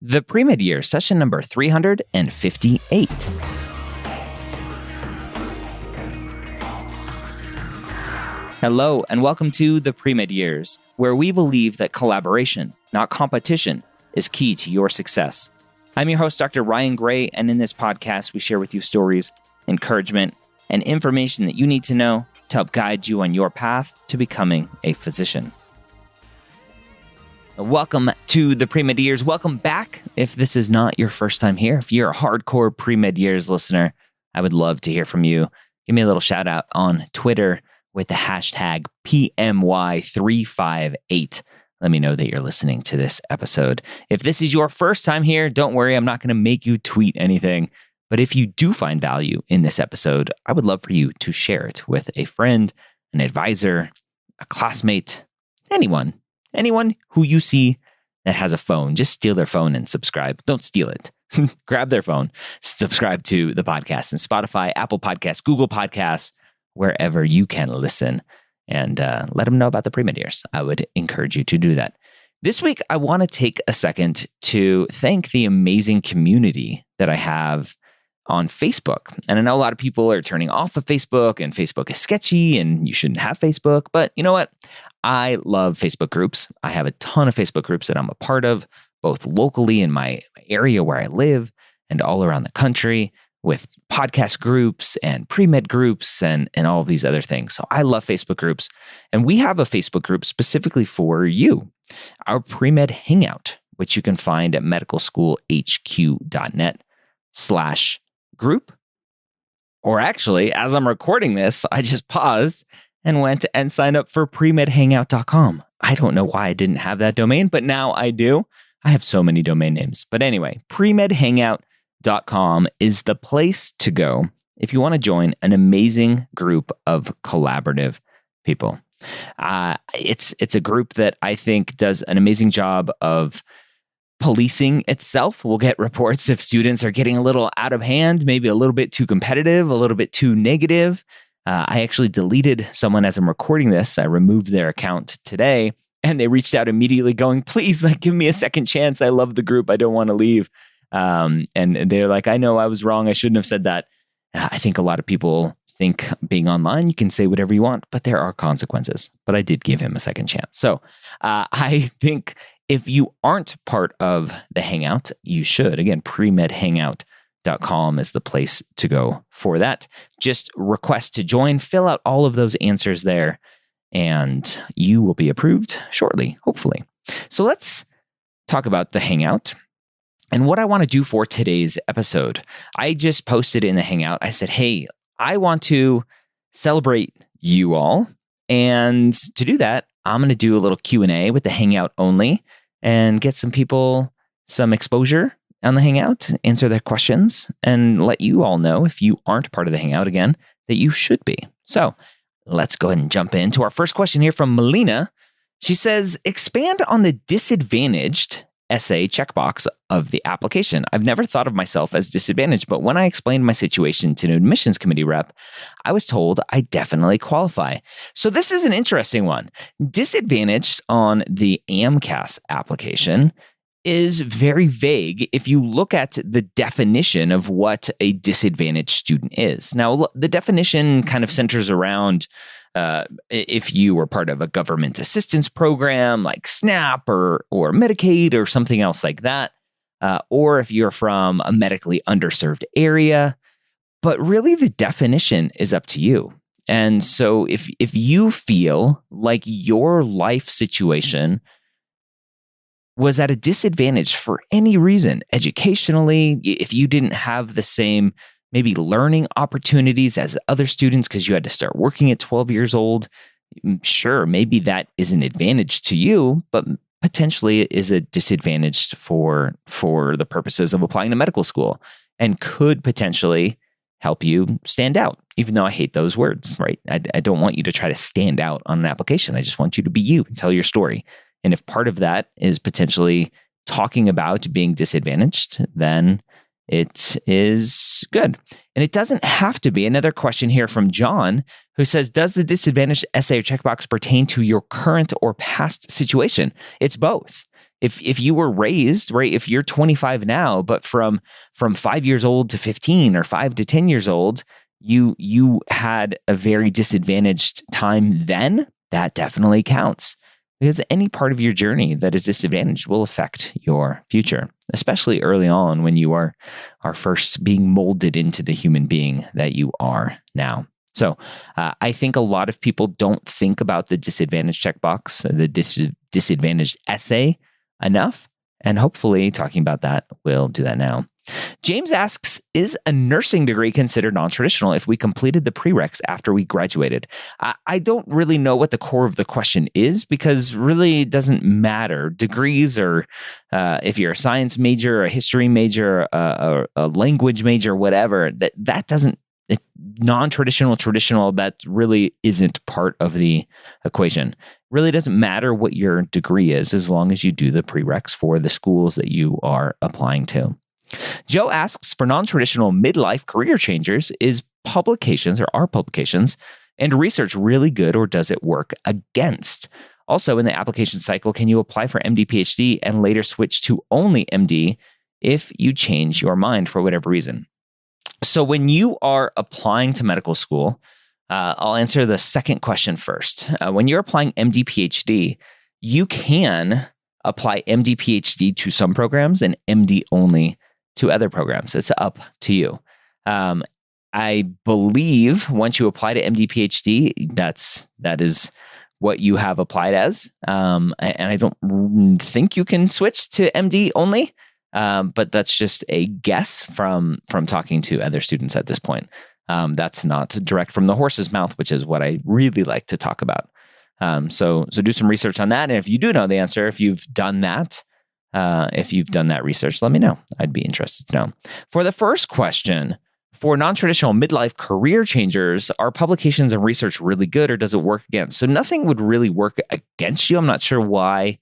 The Pre-Med Year, session number 358. Hello, and welcome to the Pre-Med Years, where we believe that collaboration, not competition, is key to your success. I'm your host, Dr. Ryan Gray, and in this podcast, we share with you stories, encouragement, and information that you need to know to help guide you on your path to becoming a physician. Welcome to the Pre-Med Years. Welcome back. If this is not your first time here, if you're a hardcore Pre-Med Years listener, I would love to hear from you. Give me a little shout out on Twitter with the hashtag PMY358. Let me know that you're listening to this episode. If this is your first time here, don't worry, I'm not going to make you tweet anything. But if you do find value in this episode, I would love for you to share it with a friend, an advisor, a classmate, anyone who you see that has a phone. Just steal their phone and subscribe. Don't steal it. Grab their phone, subscribe to the podcast on Spotify, Apple Podcasts, Google Podcasts, wherever you can listen, and let them know about the Pre-Med Years. I would encourage you to do that. This week, I want to take a second to thank the amazing community that I have on Facebook. And I know a lot of people are turning off of Facebook, and Facebook is sketchy, and you shouldn't have Facebook. But you know what? I love Facebook groups. I have a ton of Facebook groups that I'm a part of, both locally in my area where I live and all around the country, with podcast groups and pre-med groups and all of these other things. So I love Facebook groups. And we have a Facebook group specifically for you, our pre-med Hangout, which you can find at medicalschoolhq.net/group. Or actually, as I'm recording this, I just paused and went and signed up for premedhangout.com. I don't know why I didn't have that domain, but now I do. I have so many domain names. But anyway, premedhangout.com is the place to go if you want to join an amazing group of collaborative people. It's a group that I think does an amazing job of policing itself. We'll get reports if students are getting a little out of hand, maybe a little bit too competitive, a little bit too negative. I actually deleted someone as I'm recording this. I removed their account today, and they reached out immediately going, please, give me a second chance. I love the group. I don't want to leave. And they're like, I know I was wrong. I shouldn't have said that. I think a lot of people think being online, you can say whatever you want, but there are consequences. But I did give him a second chance. So I think if you aren't part of the Hangout, you should. Again, premedhangout.com is the place to go for that. Just request to join, fill out all of those answers there, and you will be approved shortly, hopefully. So let's talk about the Hangout and what I want to do for today's episode. I just posted in the Hangout, I said, hey, I want to celebrate you all. And to do that, I'm going to do a little Q&A with the Hangout only and get some people some exposure on the Hangout, answer their questions, and let you all know, if you aren't part of the Hangout again, that you should be. So let's go ahead and jump into our first question here from Melina. She says, expand on the disadvantaged essay checkbox of the application. I've never thought of myself as disadvantaged, but when I explained my situation to an admissions committee rep, I was told I definitely qualify. So this is an interesting one. Disadvantaged on the AMCAS application is very vague if you look at the definition of what a disadvantaged student is. Now, the definition kind of centers around if you were part of a government assistance program like SNAP or Medicaid or something else like that, or if you're from a medically underserved area. But really, the definition is up to you. And so if you feel like your life situation was at a disadvantage for any reason, educationally, if you didn't have the same maybe learning opportunities as other students because you had to start working at 12 years old, sure, maybe that is an advantage to you, but potentially it is a disadvantage for the purposes of applying to medical school and could potentially help you stand out, even though I hate those words, right? I don't want you to try to stand out on an application. I just want you to be you and tell your story. And if part of that is potentially talking about being disadvantaged, then it is good. And it doesn't have to be. Another question here from John, who says, does the disadvantaged essay or checkbox pertain to your current or past situation? It's both. If you were raised, right, if you're 25 now, but from 5 years old to 15 or 5 to 10 years old, you had a very disadvantaged time then, that definitely counts. Because any part of your journey that is disadvantaged will affect your future, especially early on when you are first being molded into the human being that you are now. So I think a lot of people don't think about the disadvantage checkbox, the disadvantaged essay enough. And hopefully talking about that will do that now. James asks, is a nursing degree considered non-traditional if we completed the prereqs after we graduated? I don't really know what the core of the question is, because really it doesn't matter. Degrees or if you're a science major, a history major, a language major, whatever, that doesn't, non-traditional, traditional, that really isn't part of the equation. Really doesn't matter what your degree is as long as you do the prereqs for the schools that you are applying to. Joe asks, for non-traditional midlife career changers, is publications or are publications and research really good, or does it work against? Also, in the application cycle, can you apply for MD, PhD and later switch to only MD if you change your mind for whatever reason? So when you are applying to medical school, I'll answer the second question first. When you're applying MD, PhD, you can apply MD, PhD to some programs and MD only to other programs. It's up to you. I believe once you apply to MD, PhD, that is what you have applied as. And I don't think you can switch to MD only, but that's just a guess from talking to other students at this point. That's not direct from the horse's mouth, which is what I really like to talk about. So do some research on that. And if you do know the answer, if you've done that research, let me know. I'd be interested to know. For the first question, for non-traditional midlife career changers, are publications and research really good, or does it work against? So nothing would really work against you. I'm not sure why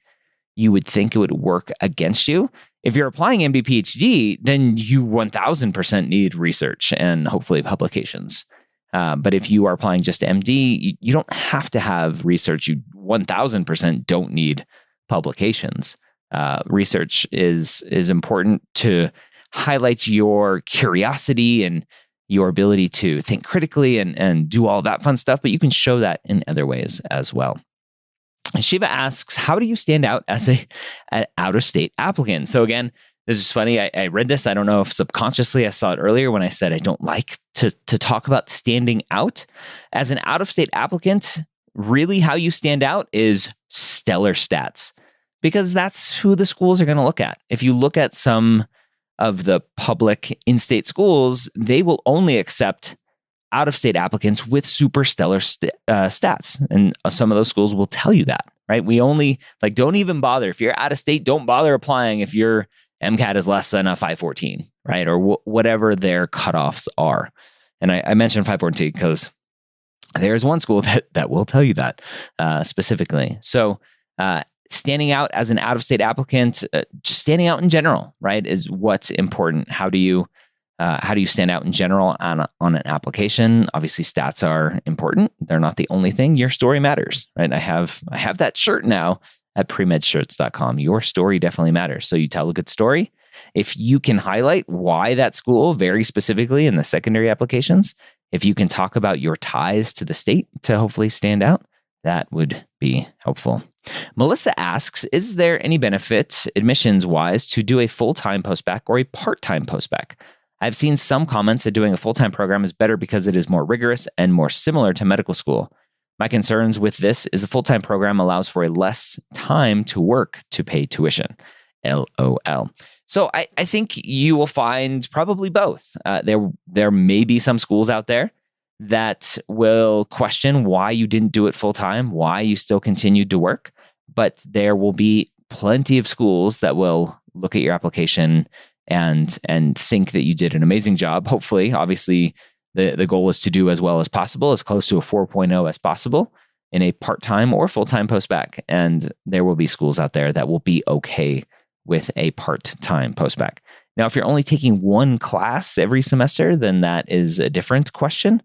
you would think it would work against you. If you're applying MD, PhD, then you 1000% need research and hopefully publications. But if you are applying just to MD, you don't have to have research. You 1000% don't need publications. Research is important to highlight your curiosity and your ability to think critically and do all that fun stuff, but you can show that in other ways as well. Shiva asks, how do you stand out as an out-of-state applicant? So again, this is funny. I read this. I don't know if subconsciously I saw it earlier when I said I don't like to talk about standing out. As an out-of-state applicant, really how you stand out is stellar stats, because that's who the schools are going to look at. If you look at some of the public in-state schools, they will only accept out-of-state applicants with super stellar stats. And some of those schools will tell you that, right? We only, don't even bother. If you're out of state, don't bother applying if your MCAT is less than a 514, right? Or whatever their cutoffs are. And I mentioned 514 because there's one school that will tell you that specifically. So standing out as an out-of-state applicant, just standing out in general, right, is what's important. How do you stand out in general on an application? Obviously, stats are important. They're not the only thing. Your story matters, right? I have that shirt now at premedshirts.com. Your story definitely matters. So you tell a good story. If you can highlight why that school very specifically in the secondary applications, if you can talk about your ties to the state to hopefully stand out, that would be helpful. Melissa asks, is there any benefit admissions-wise to do a full-time postbac or a part-time postbac? I've seen some comments that doing a full-time program is better because it is more rigorous and more similar to medical school. My concerns with this is the full-time program allows for a less time to work to pay tuition. LOL. So I think you will find probably both. There may be some schools out there that will question why you didn't do it full-time, why you still continued to work. But there will be plenty of schools that will look at your application and think that you did an amazing job. Hopefully, obviously, the goal is to do as well as possible, as close to a 4.0 as possible in a part-time or full-time postbac. And there will be schools out there that will be okay with a part-time postbac. Now, if you're only taking one class every semester, then that is a different question.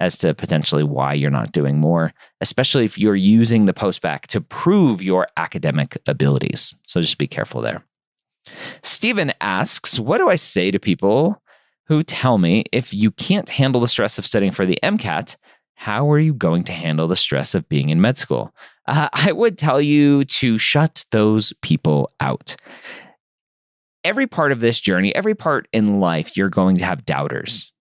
as to potentially why you're not doing more, especially if you're using the Postbac to prove your academic abilities. So just be careful there. Stephen asks, what do I say to people who tell me if you can't handle the stress of studying for the MCAT, how are you going to handle the stress of being in med school? I would tell you to shut those people out. Every part of this journey, every part in life, you're going to have doubters.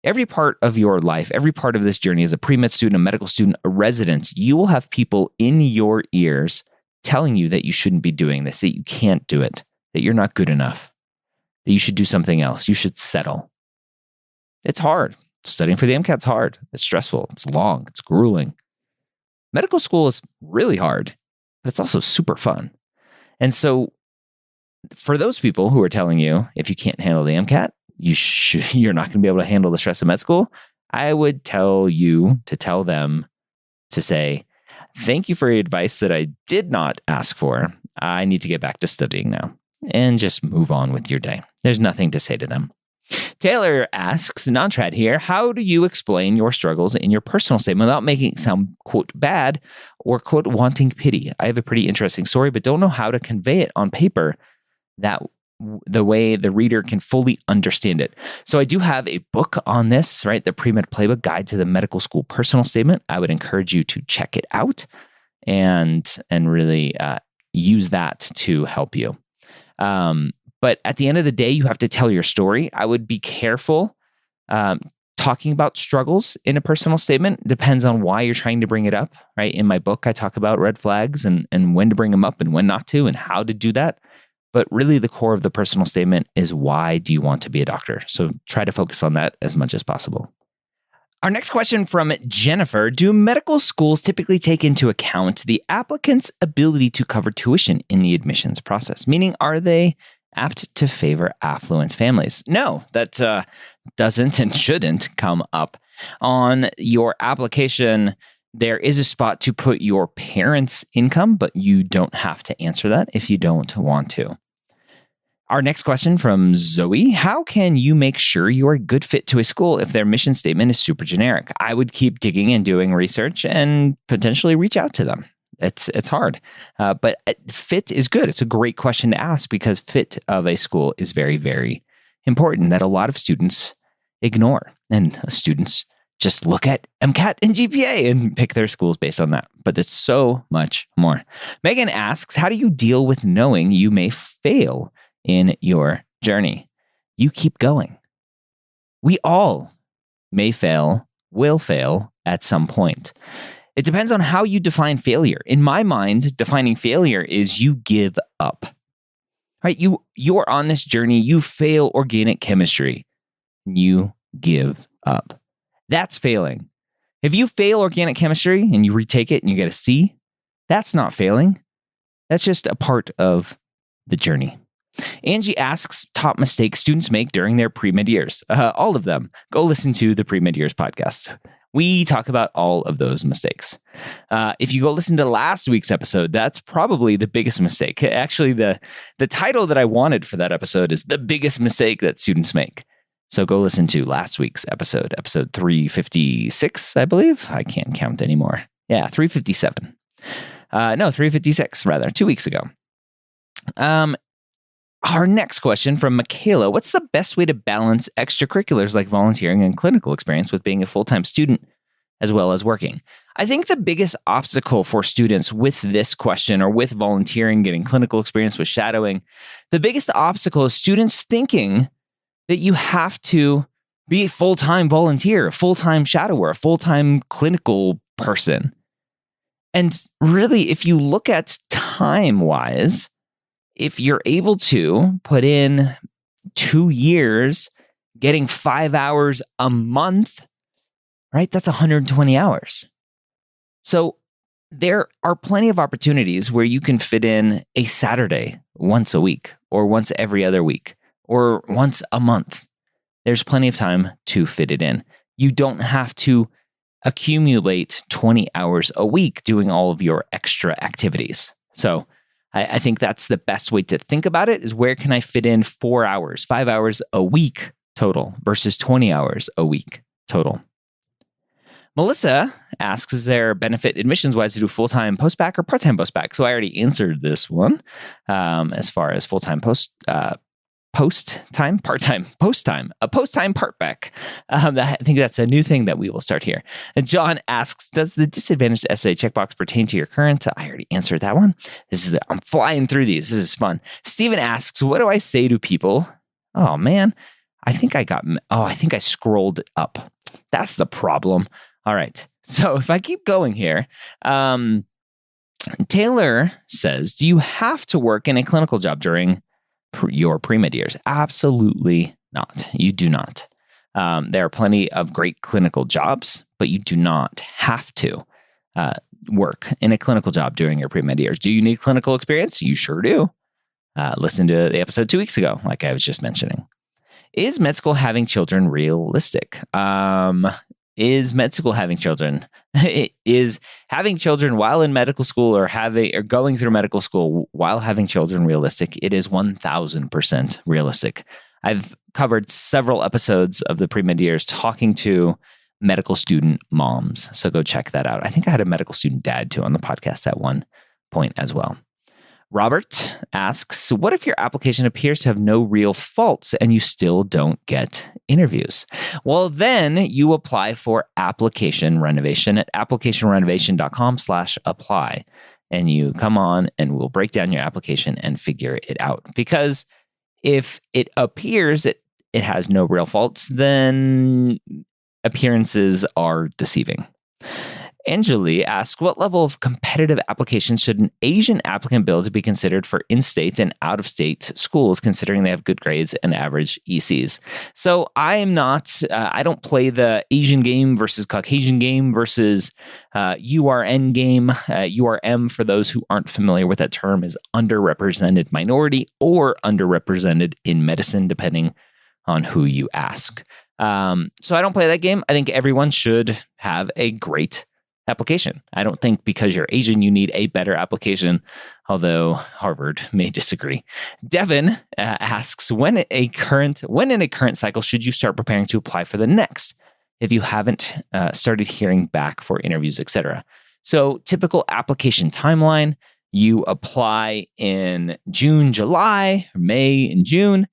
Every part of your life, every part of this journey as a pre-med student, a medical student, a resident, you will have people in your ears telling you that you shouldn't be doing this, that you can't do it, that you're not good enough, that you should do something else, you should settle. It's hard. Studying for the MCAT's hard. It's stressful. It's long. It's grueling. Medical school is really hard, but it's also super fun. And so for those people who are telling you, if you can't handle the MCAT, you're not going to be able to handle the stress of med school, I would tell you to tell them to say, thank you for your advice that I did not ask for. I need to get back to studying now, and just move on with your day. There's nothing to say to them. Taylor asks, Nontrad here, how do you explain your struggles in your personal statement without making it sound, quote, bad or, quote, wanting pity? I have a pretty interesting story, but don't know how to convey it on paper that the way the reader can fully understand it. So I do have a book on this, right? The Pre-Med Playbook Guide to the Medical School Personal Statement. I would encourage you to check it out and really use that to help you. But at the end of the day, you have to tell your story. I would be careful talking about struggles in a personal statement. Depends on why you're trying to bring it up, right? In my book, I talk about red flags and when to bring them up and when not to and how to do that. But really the core of the personal statement is, why do you want to be a doctor? So try to focus on that as much as possible. Our next question from Jennifer, do medical schools typically take into account the applicant's ability to cover tuition in the admissions process? Meaning, are they apt to favor affluent families? No, that doesn't and shouldn't come up. On your application, there is a spot to put your parents' income, but you don't have to answer that if you don't want to. Our next question from Zoe, how can you make sure you are a good fit to a school if their mission statement is super generic? I would keep digging and doing research and potentially reach out to them. It's hard, but fit is good. It's a great question to ask because fit of a school is very, very important that a lot of students ignore. And students just look at MCAT and GPA and pick their schools based on that. But it's so much more. Megan asks, how do you deal with knowing you may fail in your journey? You keep going. We all may fail, will fail at some point. It depends on how you define failure. In my mind, defining failure is you give up. Right? You're on this journey, you fail organic chemistry. You give up. That's failing. If you fail organic chemistry and you retake it and you get a C, that's not failing. That's just a part of the journey. Angie asks, top mistakes students make during their pre-med years. All of them. Go listen to the pre-med years podcast. We talk about all of those mistakes. If you go listen to last week's episode, that's probably the biggest mistake. Actually, the title that I wanted for that episode is The Biggest Mistake That Students Make. So go listen to last week's episode 356, I believe. I can't count anymore. Yeah, 357. 356, rather, 2 weeks ago. Our next question from Michaela, what's the best way to balance extracurriculars like volunteering and clinical experience with being a full-time student as well as working? I think the biggest obstacle for students with this question or with volunteering, getting clinical experience with shadowing, the biggest obstacle is students thinking that you have to be a full-time volunteer, a full-time shadower, a full-time clinical person. And really, if you look at time-wise, if you're able to put in 2 years, getting 5 hours a month, right? That's 120 hours. So there are plenty of opportunities where you can fit in a Saturday once a week or once every other week or once a month. There's plenty of time to fit it in. You don't have to accumulate 20 hours a week doing all of your extra activities. So I think that's the best way to think about it, is where can I fit in 4 hours, 5 hours a week total versus 20 hours a week total. Melissa asks, is there benefit admissions-wise to do full-time postbac or part-time postbac? So I already answered this one as far as full-time post-time, part-time, post-time, a post-time partback. I think that's a new thing that we will start here. And John asks, does the disadvantaged essay checkbox pertain to your current? I already answered that one. I'm flying through these. This is fun. Steven asks, what do I say to people? Oh, man. I think I scrolled up. That's the problem. All right. So if I keep going here, Taylor says, do you have to work in a clinical job during your pre-med years? Absolutely not. You do not. There are plenty of great clinical jobs, but you do not have to work in a clinical job during your pre-med years. Do you need clinical experience? You sure do. Listen to the episode 2 weeks ago, like I was just mentioning. Is med school having children realistic? Is med school having children? Is having children while in medical school or going through medical school while having children realistic? It is 1000% realistic. I've covered several episodes of the pre-med years talking to medical student moms. So go check that out. I think I had a medical student dad too on the podcast at one point as well. Robert asks, what if your application appears to have no real faults and you still don't get interviews? Well, then you apply for application renovation at applicationrenovation.com/apply. And you come on and we'll break down your application and figure it out. Because if it appears it has no real faults, then appearances are deceiving. Angeli asks, what level of competitive applications should an Asian applicant build to be considered for in-state and out-of-state schools, considering they have good grades and average ECs? So I don't play the Asian game versus Caucasian game versus URN game. URM, for those who aren't familiar with that term, is underrepresented minority or underrepresented in medicine, depending on who you ask. So I don't play that game. I think everyone should have a great application. I don't think because you're Asian, you need a better application, although Harvard may disagree. Devin asks, when in a current cycle should you start preparing to apply for the next if you haven't started hearing back for interviews, etc.? So typical application timeline, you apply in June, July, or May and June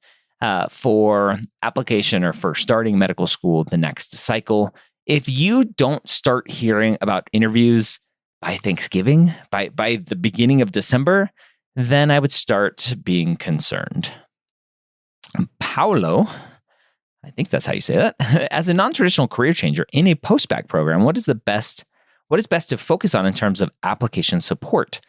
for application or for starting medical school the next cycle. If you don't start hearing about interviews by Thanksgiving, by the beginning of December, then I would start being concerned. Paolo, I think that's how you say that. As a non-traditional career changer in a postbac program, what is best to focus on in terms of application support,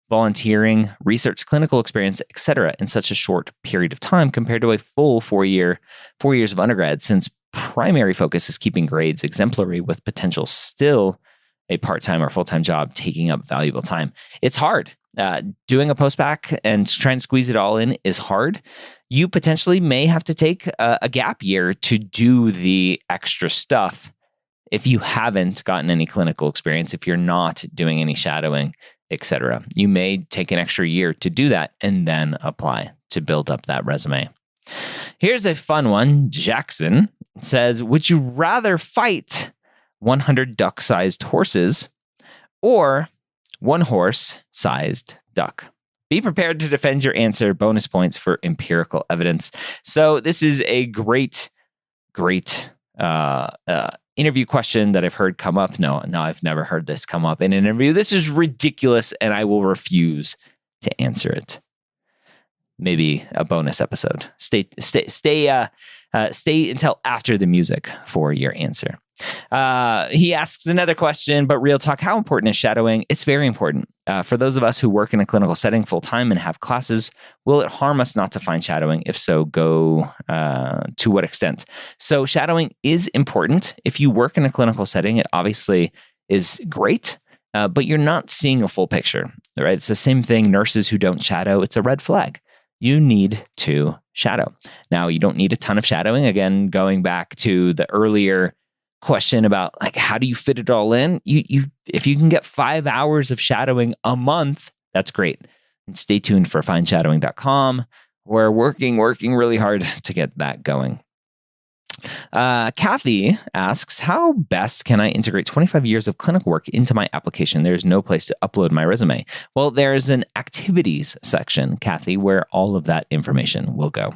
volunteering, research, clinical experience, etc., in such a short period of time compared to a full 4 years of undergrad, since primary focus is keeping grades exemplary with potential still a part-time or full-time job taking up valuable time. It's hard. Doing a postbac and trying to squeeze it all in is hard. You potentially may have to take a gap year to do the extra stuff if you haven't gotten any clinical experience, if you're not doing any shadowing, etc. You may take an extra year to do that and then apply to build up that resume. Here's a fun one. Jackson says, would you rather fight 100 duck-sized horses or one horse-sized duck? Be prepared to defend your answer. Bonus points for empirical evidence. So this is a great interview question that I've heard come up. No, I've never heard this come up in an interview. This is ridiculous, and I will refuse to answer it. Maybe a bonus episode. Stay until after the music for your answer. He asks another question, but real talk, how important is shadowing? It's very important. For those of us who work in a clinical setting full time and have classes, will it harm us not to find shadowing? If so, go to what extent? So shadowing is important. If you work in a clinical setting, it obviously is great, but you're not seeing a full picture, right? It's the same thing. Nurses who don't shadow, it's a red flag. You need to shadow. Now, you don't need a ton of shadowing. Again, going back to the earlier question about like how do you fit it all in? If you can get 5 hours of shadowing a month, that's great. And stay tuned for findshadowing.com. We're working really hard to get that going. Kathy asks, how best can I integrate 25 years of clinical work into my application? There's no place to upload my resume. Well, there's an activities section, Kathy, where all of that information will go.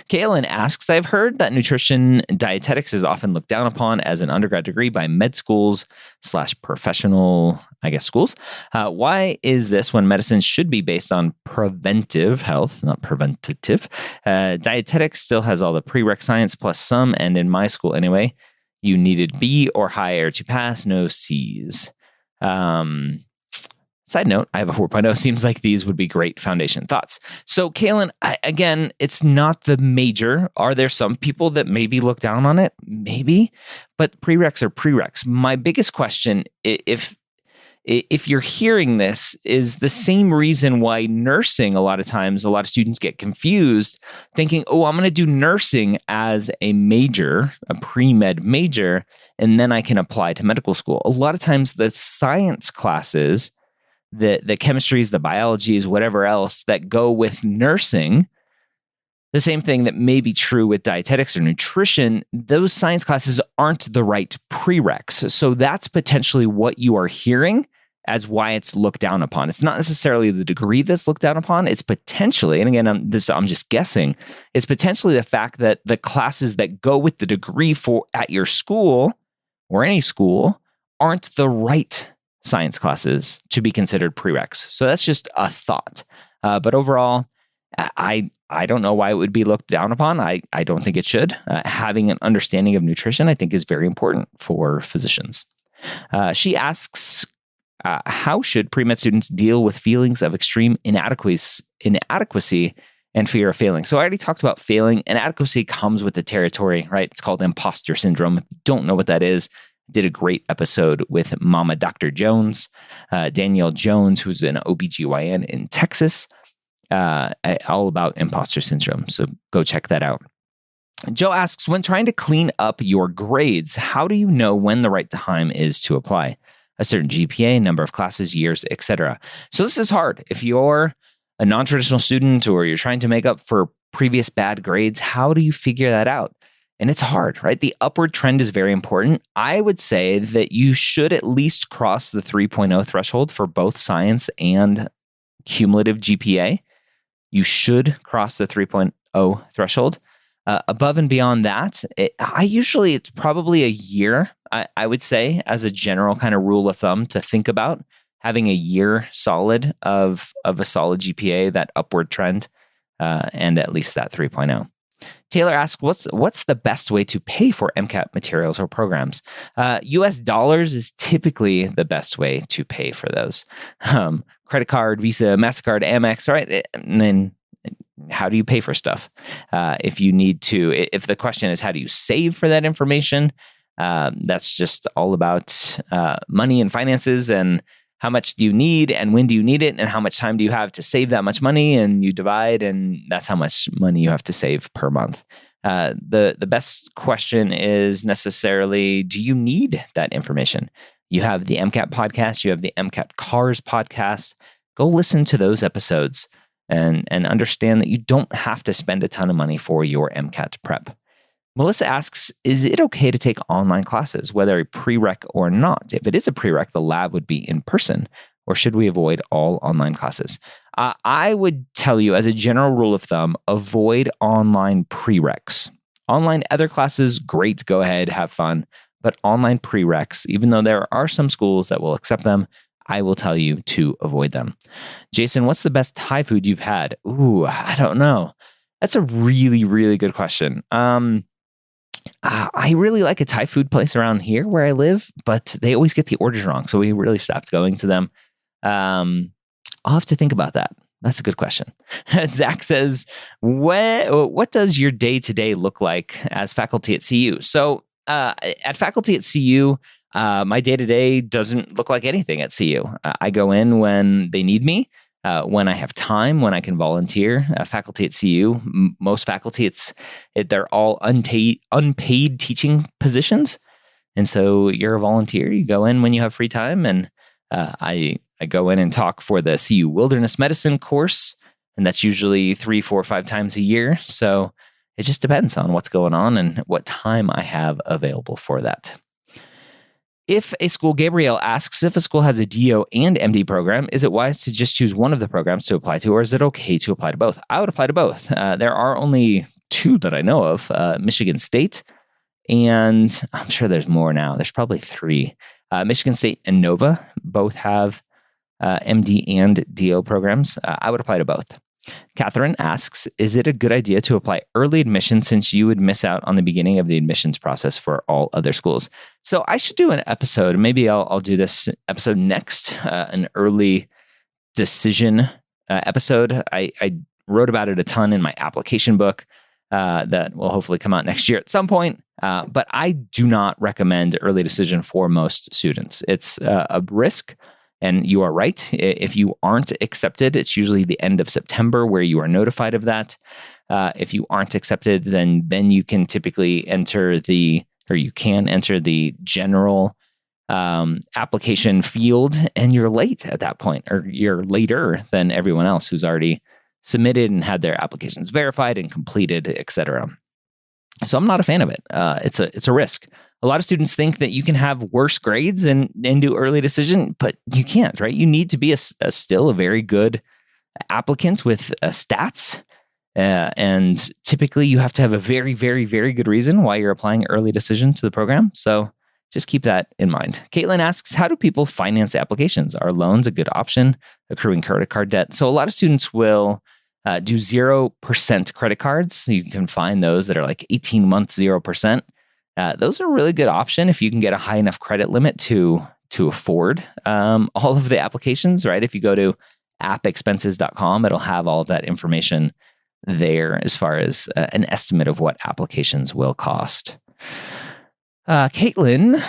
Kaylin asks, I've heard that nutrition dietetics is often looked down upon as an undergrad degree by med schools / professional, schools. Why is this when medicine should be based on preventive health, not preventative? Dietetics still has all the prereq science plus some, and in my school anyway, you needed B or higher to pass, no C's. Side note, I have a 4.0. Seems like these would be great foundation thoughts. So, Kaylin, again, it's not the major. Are there some people that maybe look down on it? Maybe. But prereqs are prereqs. My biggest question, if you're hearing this, is the same reason why nursing, a lot of times, a lot of students get confused thinking, oh, I'm going to do nursing as a major, a pre-med major, and then I can apply to medical school. A lot of times the science classes, the chemistries, the biologies, whatever else that go with nursing, the same thing that may be true with dietetics or nutrition, those science classes aren't the right prereqs. So that's potentially what you are hearing as why it's looked down upon. It's not necessarily the degree that's looked down upon. It's potentially, and again, I'm just guessing, it's potentially the fact that the classes that go with the degree at your school or any school aren't the right science classes to be considered prereqs. So that's just a thought. But overall, I don't know why it would be looked down upon. I don't think it should. Having an understanding of nutrition, I think, is very important for physicians. She asks, how should pre-med students deal with feelings of extreme inadequacy and fear of failing? So I already talked about failing. Inadequacy comes with the territory, right? It's called impostor syndrome. If you don't know what that is, did a great episode with Mama Dr. Jones, Danielle Jones, who's an OBGYN in Texas, all about imposter syndrome. So go check that out. Joe asks, when trying to clean up your grades, how do you know when the right time is to apply? A certain GPA, number of classes, years, etc. So this is hard. If you're a non-traditional student or you're trying to make up for previous bad grades, how do you figure that out? And it's hard, right? The upward trend is very important. I would say that you should at least cross the 3.0 threshold for both science and cumulative GPA. You should cross the 3.0 threshold. Above and beyond that, it's probably a year, I would say, as a general kind of rule of thumb to think about having a year solid of a solid GPA, that upward trend, and at least that 3.0. Taylor asks, what's the best way to pay for MCAT materials or programs? US dollars is typically the best way to pay for those. Credit card, Visa, MasterCard, Amex, right? And then how do you pay for stuff? If the question is, how do you save for that information? That's just all about money and finances and how much do you need and when do you need it and how much time do you have to save that much money, and you divide, and that's how much money you have to save per month. The best question is necessarily, do you need that information? You have the MCAT podcast, you have the MCAT Cars podcast. Go listen to those episodes and understand that you don't have to spend a ton of money for your MCAT prep. Melissa asks, is it okay to take online classes, whether a prereq or not? If it is a prereq, the lab would be in person, or should we avoid all online classes? I would tell you, as a general rule of thumb, avoid online prereqs. Online other classes, great, go ahead, have fun. But online prereqs, even though there are some schools that will accept them, I will tell you to avoid them. Jason, what's the best Thai food you've had? Ooh, I don't know. That's a really, really good question. I really like a Thai food place around here where I live, but they always get the orders wrong. So we really stopped going to them. I'll have to think about that. That's a good question. Zach says, what does your day-to-day look like as faculty at CU? So at faculty at CU, my day-to-day doesn't look like anything at CU. I go in when they need me. When I have time, when I can volunteer. Faculty at CU, most faculty, they're all unpaid teaching positions. And so you're a volunteer. You go in when you have free time. And I go in and talk for the CU Wilderness Medicine course. And that's usually 3, 4, 5 times a year. So It just depends on what's going on and what time I have available for that. If a school, Gabrielle asks, if a school has a DO and MD program, is it wise to just choose one of the programs to apply to, or is it okay to apply to both? I would apply to both. There are only two that I know of, Michigan State, and I'm sure there's more now. There's probably three. Michigan State and Nova both have MD and DO programs. I would apply to both. Catherine asks, is it a good idea to apply early admission since you would miss out on the beginning of the admissions process for all other schools? So I should do an episode. Maybe I'll do this episode next, an early decision episode. I wrote about it a ton in my application book that will hopefully come out next year at some point. But I do not recommend early decision for most students. It's a risk. And you are right. If you aren't accepted, it's usually the end of September where you are notified of that. If you aren't accepted, then you can typically enter the general application field, and you're late at that point, or you're later than everyone else who's already submitted and had their applications verified and completed, etc. So I'm not a fan of it. It's a risk. A lot of students think that you can have worse grades and do early decision, but you can't, right? You need to be still a very good applicant with stats. And typically you have to have a very, very, very good reason why you're applying early decision to the program. So just keep that in mind. Caitlin asks, how do people finance applications? Are loans a good option? Accruing credit card debt? So a lot of students will do 0% credit cards. So you can find those that are like 18 months, 0%. Those are a really good option if you can get a high enough credit limit to afford all of the applications, right? If you go to appexpenses.com, it'll have all of that information there as far as an estimate of what applications will cost. Caitlin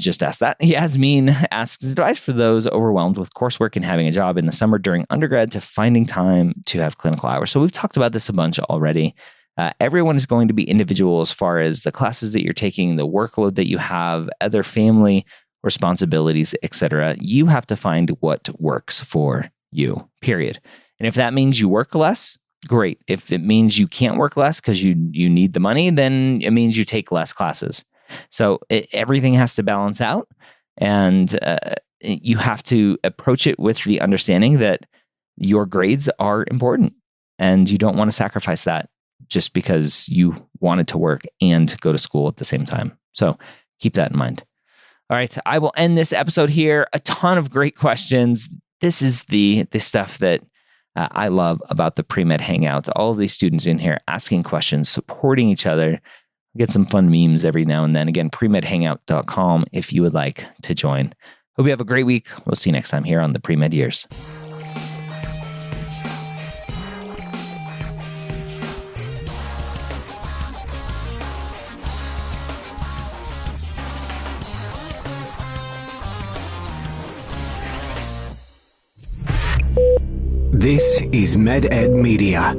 just asked that. Yasmin asks, advice for those overwhelmed with coursework and having a job in the summer during undergrad to finding time to have clinical hours. So we've talked about this a bunch already. Everyone is going to be individual as far as the classes that you're taking, the workload that you have, other family responsibilities, etc. You have to find what works for you, period. And if that means you work less, great. If it means you can't work less because you need the money, then it means you take less classes. So everything has to balance out, and you have to approach it with the understanding that your grades are important, and you don't want to sacrifice that just because you wanted to work and go to school at the same time. So keep that in mind. All right, I will end this episode here. A ton of great questions. This is the stuff that I love about the Pre-Med Hangouts. All of these students in here asking questions, supporting each other. Get some fun memes every now and then. Again, premedhangout.com if you would like to join. Hope you have a great week. We'll see you next time here on the Pre-Med Years. This is MedEd Media.